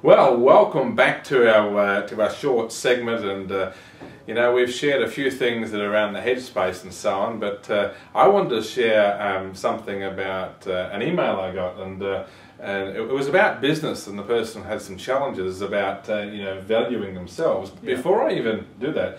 Well, welcome back to our short segment, and you know, we've shared a few things that are around the headspace and so on, but I wanted to share something about an email I got, and it was about business, and the person had some challenges about you know, valuing themselves. Yeah. Before I even do that,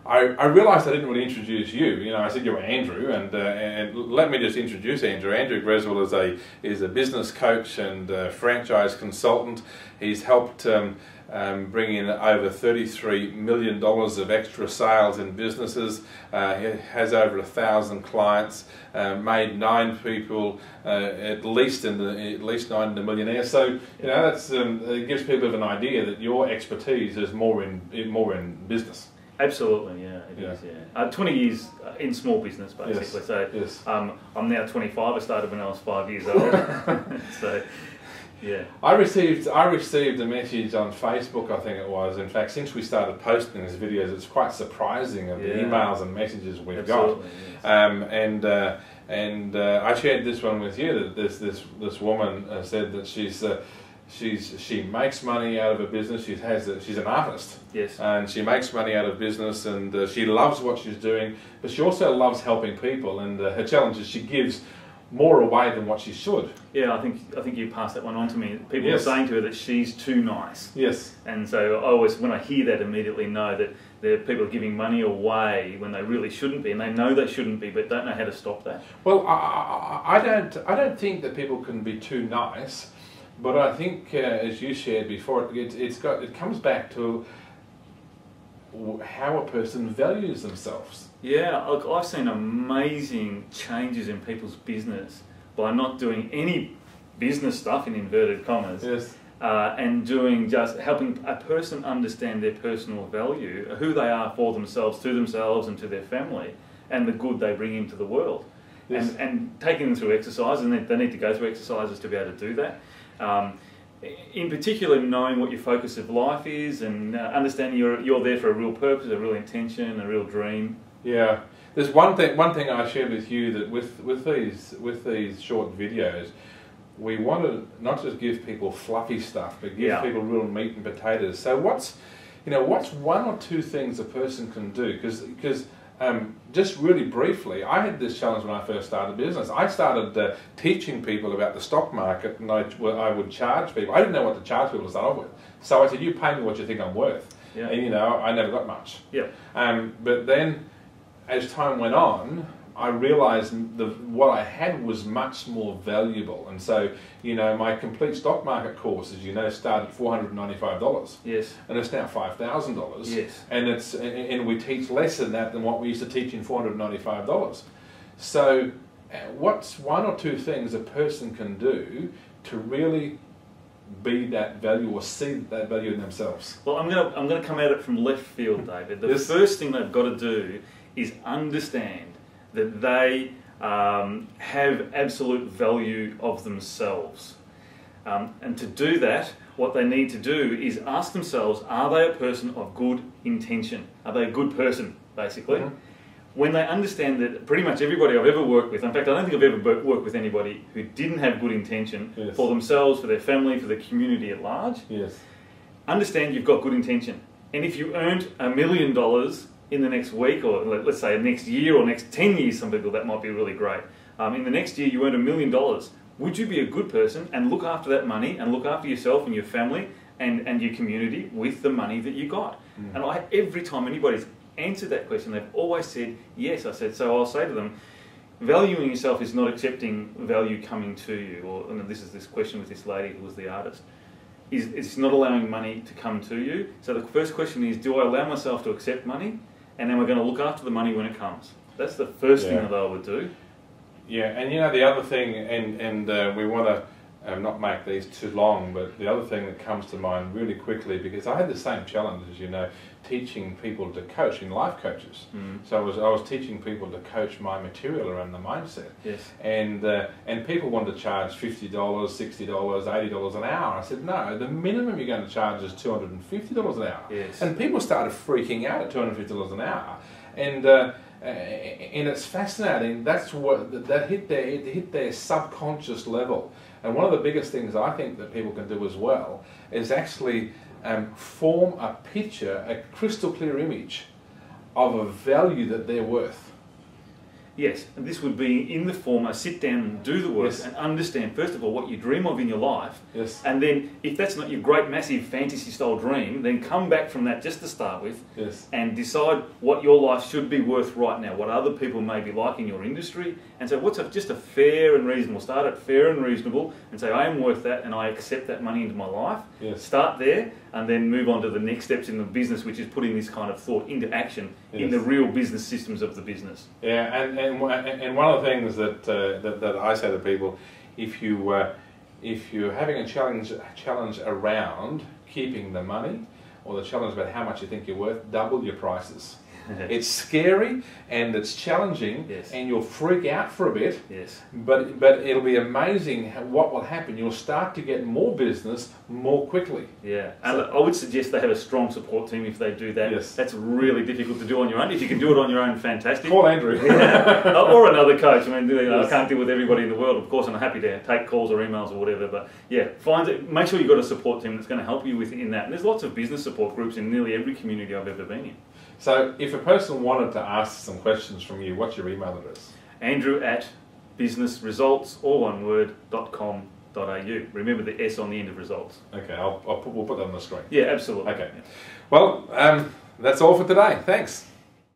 I realised I didn't really introduce you. You know, I said you were Andrew, and let me just introduce Andrew. Andrew Gresswell is a business coach and franchise consultant. He's helped bring in over $33 million of extra sales in businesses. He has over 1,000 clients. Made 9 people at least 9 into millionaires. So you know, that's it gives people an idea that your expertise is more in business. Absolutely, yeah, it is. Yeah, 20 years in small business, basically. Yes. So I'm now 25. I started when I was 5 years old. So, yeah. I received a message on Facebook, I think it was. In fact, since we started posting these videos, it's quite surprising of the emails and messages we've got. Yes. And I shared this one with you. That this woman said that she makes money out of a business. She's an artist. Yes. And she makes money out of business, and she loves what she's doing, but she also loves helping people, and her challenge is she gives more away than what she should. Yeah, I think you passed that one on to me. People are saying to her that she's too nice. Yes. And so I always, when I hear that, immediately know that there are people giving money away when they really shouldn't be, and they know they shouldn't be, but don't know how to stop that. Well, I don't think that people can be too nice. But I think, as you shared before, it comes back to how a person values themselves. Yeah, look, I've seen amazing changes in people's business by not doing any business stuff, in inverted commas. Yes. And doing just helping a person understand their personal value, who they are for themselves, to themselves and to their family, and the good they bring into the world. Yes. And taking them through exercise, and they need to go through exercises to be able to do that. In particular, knowing what your focus of life is, and understanding you're there for a real purpose, a real intention, a real dream. Yeah, there's one thing I shared with you, that with these short videos, we want to not just give people fluffy stuff, but give people real meat and potatoes. So what's one or two things a person can do? Because just really briefly, I had this challenge when I first started business. I started teaching people about the stock market, and I would charge people. I didn't know what to charge people to start off with. So I said, you pay me what you think I'm worth. Yeah. And you know, I never got much. Yeah. But then, as time went on, I realised what I had was much more valuable. And so, you know, my complete stock market course, as you know, started at $495. Yes. And it's now $5,000. Yes. And we teach less than that than what we used to teach in $495. So, what's one or two things a person can do to really be that value, or see that value in themselves? Well, I'm gonna come at it from left field, David. The first thing they've got to do is understand that they have absolute value of themselves. And to do that, what they need to do is ask themselves, are they a person of good intention? Are they a good person, basically? Mm-hmm. When they understand that pretty much everybody I've ever worked with, in fact, I don't think I've ever worked with anybody who didn't have good intention for themselves, for their family, for the community at large. Yes. Understand you've got good intention. And if you earned $1 million in the next week, or let's say next year or next 10 years, some people, that might be really great. In the next year you earned $1 million. Would you be a good person and look after that money and look after yourself and your family and your community with the money that you got? Mm. And every time anybody's answered that question, they've always said yes. I said, so I'll say to them, valuing yourself is not accepting value coming to you. Or, and this is this question with this lady who was the artist. It's not allowing money to come to you. So the first question is, do I allow myself to accept money? And then we're going to look after the money when it comes. That's the first thing that I would do. Yeah, and you know, the other thing, and we want to not make these too long, but the other thing that comes to mind really quickly, because I had the same challenge, as you know, teaching people to coach, in life coaches. Mm. So I was teaching people to coach my material around the mindset. Yes. And people wanted to charge $50, $60, $80 an hour. I said, no, the minimum you're going to charge is $250 an hour. Yes. And people started freaking out at $250 an hour. And it's fascinating. That's what that hit their subconscious level. And one of the biggest things I think that people can do as well is actually form a picture, a crystal clear image of a value that they're worth. Yes, and this would be in the form of sit down and do the work, Yes. and understand first of all what you dream of in your life. Yes. And then if that's not your great massive fantasy style dream, then come back from that just to start with. Yes. And decide what your life should be worth right now, what other people may be like in your industry, and so what's just a fair and reasonable, start at fair and reasonable and say I am worth that and I accept that money into my life. Yes. Start there and then move on to the next steps in the business, which is putting this kind of thought into action in Yes. the real business systems of the business. Yeah, and one of the things that I say to people, if you're having a challenge around keeping the money, or the challenge about how much you think you're worth, double your prices. It's scary and it's challenging, Yes. and you'll freak out for a bit. Yes. But it'll be amazing what will happen. You'll start to get more business more quickly. Yeah, and I would suggest they have a strong support team if they do that. Yes. That's really difficult to do on your own. If you can do it on your own, fantastic. Call Andrew. Yeah. Or another coach. I mean, Yes. I can't deal with everybody in the world, of course, and I'm happy to take calls or emails or whatever. But yeah, make sure you've got a support team that's going to help you in that. And there's lots of business support groups in nearly every community I've ever been in. So if a person wanted to ask some questions from you, what's your email address? Andrew@businessresults, all one word, .com.au. Remember the S on the end of results. Okay, we'll put that on the screen. Yeah, absolutely. Okay. Well, that's all for today. Thanks.